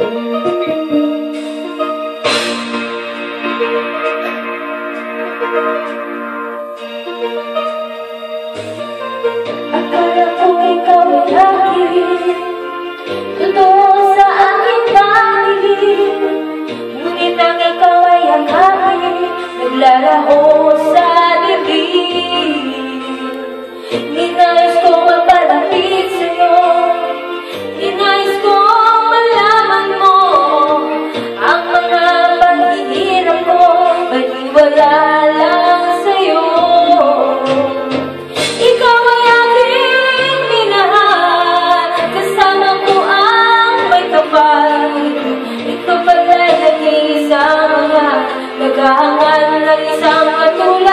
Akala ko ikaw ay akin, totoo sa aking pangingin, ngunit ang ikaw ay ang akin, naglalaho sa dilim. Ninais ko magpalapit sa'yo, ninais ko malaman mo ang mga paghihirap ko, baliwala lang sa'yo. Ikaw ay aking minahal, kasama ko ang may kapal. Ikaw pala'y nag-iisang mga nag-aangal ng isang katulad.